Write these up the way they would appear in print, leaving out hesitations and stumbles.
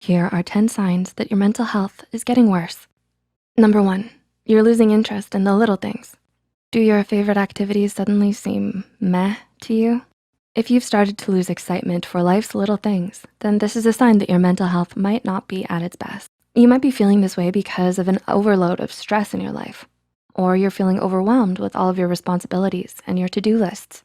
Here are 10 signs that your mental health is getting worse. Number 1, you're losing interest in the little things. Do your favorite activities suddenly seem meh to you? If you've started to lose excitement for life's little things, then this is a sign that your mental health might not be at its best. You might be feeling this way because of an overload of stress in your life, or you're feeling overwhelmed with all of your responsibilities and your to-do lists.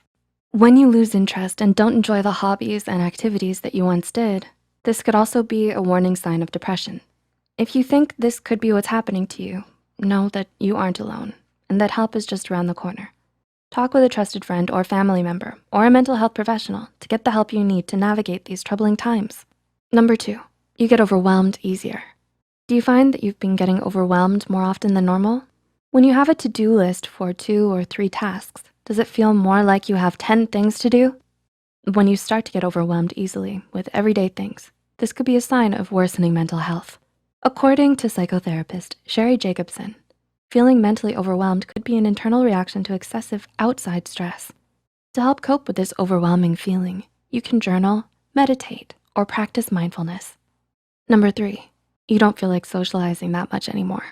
When you lose interest and don't enjoy the hobbies and activities that you once did, this could also be a warning sign of depression. If you think this could be what's happening to you, know that you aren't alone and that help is just around the corner. Talk with a trusted friend or family member or a mental health professional to get the help you need to navigate these troubling times. Number 2, you get overwhelmed easier. Do you find that you've been getting overwhelmed more often than normal? When you have a to-do list for 2 or 3 tasks, does it feel more like you have 10 things to do? When you start to get overwhelmed easily with everyday things, this could be a sign of worsening mental health. According to psychotherapist Sherry Jacobson, feeling mentally overwhelmed could be an internal reaction to excessive outside stress. To help cope with this overwhelming feeling, you can journal, meditate, or practice mindfulness. Number 3, you don't feel like socializing that much anymore.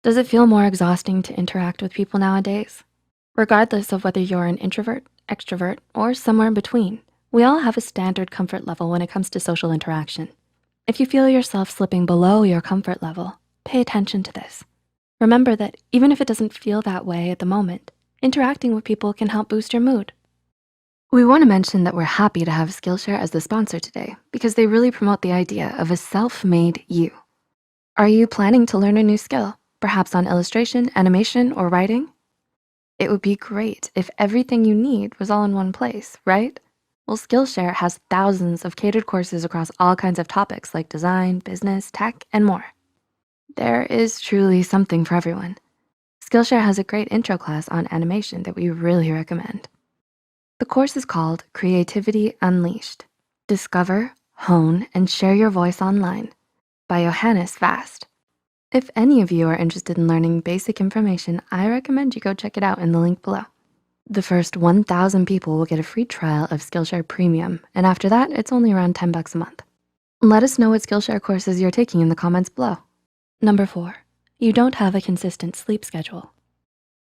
Does it feel more exhausting to interact with people nowadays? Regardless of whether you're an introvert, extrovert, or somewhere in between, we all have a standard comfort level when it comes to social interaction. If you feel yourself slipping below your comfort level, pay attention to this. Remember that even if it doesn't feel that way at the moment, interacting with people can help boost your mood. We wanna mention that we're happy to have Skillshare as the sponsor today because they really promote the idea of a self-made you. Are you planning to learn a new skill, perhaps on illustration, animation, or writing? It would be great if everything you need was all in one place, right? Well, Skillshare has thousands of catered courses across all kinds of topics like design, business, tech, and more. There is truly something for everyone. Skillshare has a great intro class on animation that we really recommend. The course is called Creativity Unleashed. Discover, hone, and share your voice online by Johannes Vast. If any of you are interested in learning basic information, I recommend you go check it out in the link below. The first 1,000 people will get a free trial of Skillshare Premium, and after that, it's only around 10 bucks a month. Let us know what Skillshare courses you're taking in the comments below. Number 4, you don't have a consistent sleep schedule.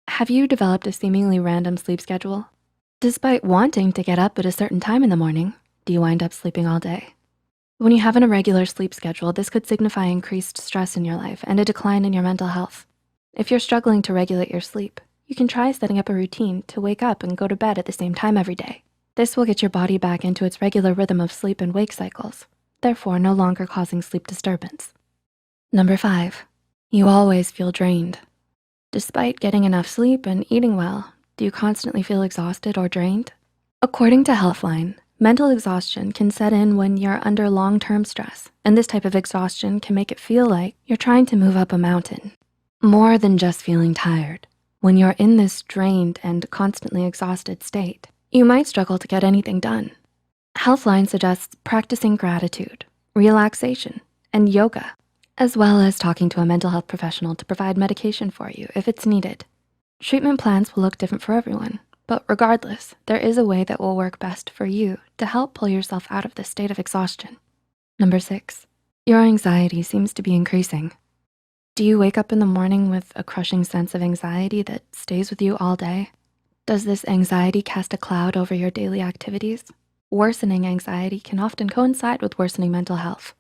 Have you developed a seemingly random sleep schedule? Despite wanting to get up at a certain time in the morning, do you wind up sleeping all day? When you have an irregular sleep schedule, this could signify increased stress in your life and a decline in your mental health. If you're struggling to regulate your sleep, you can try setting up a routine to wake up and go to bed at the same time every day. This will get your body back into its regular rhythm of sleep and wake cycles, therefore no longer causing sleep disturbance. Number 5, you always feel drained. Despite getting enough sleep and eating well, do you constantly feel exhausted or drained? According to Healthline, mental exhaustion can set in when you're under long-term stress, and this type of exhaustion can make it feel like you're trying to move up a mountain. More than just feeling tired, when you're in this drained and constantly exhausted state, you might struggle to get anything done. Healthline suggests practicing gratitude, relaxation, and yoga, as well as talking to a mental health professional to provide medication for you if it's needed. Treatment plans will look different for everyone, but regardless, there is a way that will work best for you to help pull yourself out of this state of exhaustion. Number 6, your anxiety seems to be increasing. Do you wake up in the morning with a crushing sense of anxiety that stays with you all day? Does this anxiety cast a cloud over your daily activities? Worsening anxiety can often coincide with worsening mental health.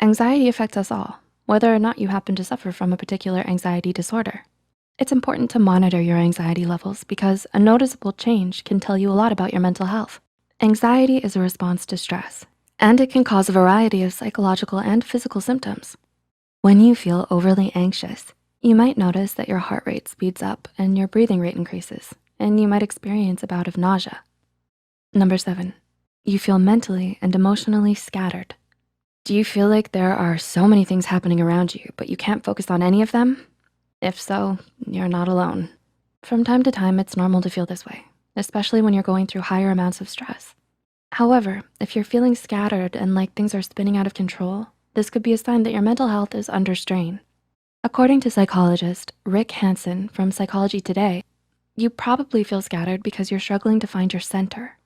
Anxiety affects us all, whether or not you happen to suffer from a particular anxiety disorder. It's important to monitor your anxiety levels because a noticeable change can tell you a lot about your mental health. Anxiety is a response to stress, and it can cause a variety of psychological and physical symptoms. When you feel overly anxious, you might notice that your heart rate speeds up and your breathing rate increases, and you might experience a bout of nausea. Number 7, you feel mentally and emotionally scattered. Do you feel like there are so many things happening around you, but you can't focus on any of them? If so, you're not alone. From time to time, it's normal to feel this way, especially when you're going through higher amounts of stress. However, if you're feeling scattered and like things are spinning out of control, this could be a sign that your mental health is under strain. According to psychologist Rick Hansen from Psychology Today, you probably feel scattered because you're struggling to find your center.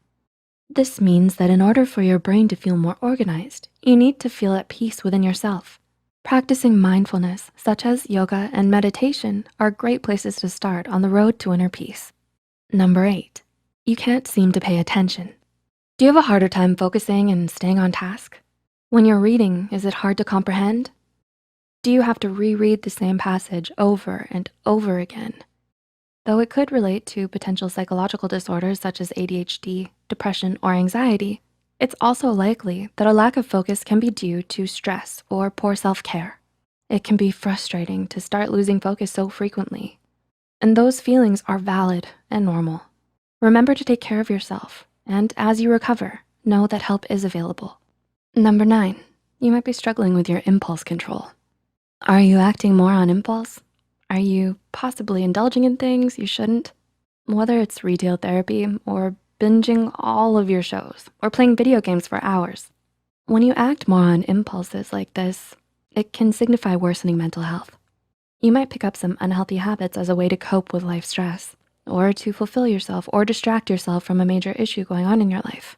This means that in order for your brain to feel more organized, you need to feel at peace within yourself. Practicing mindfulness, such as yoga and meditation, are great places to start on the road to inner peace. Number 8, you can't seem to pay attention. Do you have a harder time focusing and staying on task? When you're reading, is it hard to comprehend? Do you have to reread the same passage over and over again? Though it could relate to potential psychological disorders such as ADHD, depression, or anxiety, it's also likely that a lack of focus can be due to stress or poor self-care. It can be frustrating to start losing focus so frequently, and those feelings are valid and normal. Remember to take care of yourself, and as you recover, know that help is available. Number 9, you might be struggling with your impulse control. Are you acting more on impulse? Are you possibly indulging in things you shouldn't? Whether it's retail therapy or binging all of your shows or playing video games for hours. When you act more on impulses like this, it can signify worsening mental health. You might pick up some unhealthy habits as a way to cope with life stress or to fulfill yourself or distract yourself from a major issue going on in your life.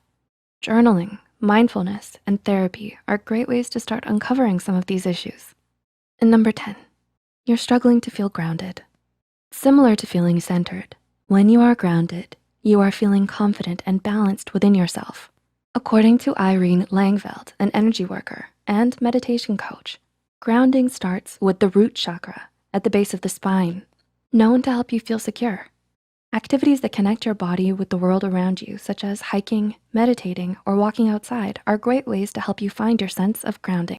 Journaling, mindfulness, and therapy are great ways to start uncovering some of these issues. And number 10, you're struggling to feel grounded. Similar to feeling centered, when you are grounded, you are feeling confident and balanced within yourself. According to Irene Langveld, an energy worker and meditation coach, grounding starts with the root chakra at the base of the spine, known to help you feel secure. Activities that connect your body with the world around you, such as hiking, meditating, or walking outside, are great ways to help you find your sense of grounding.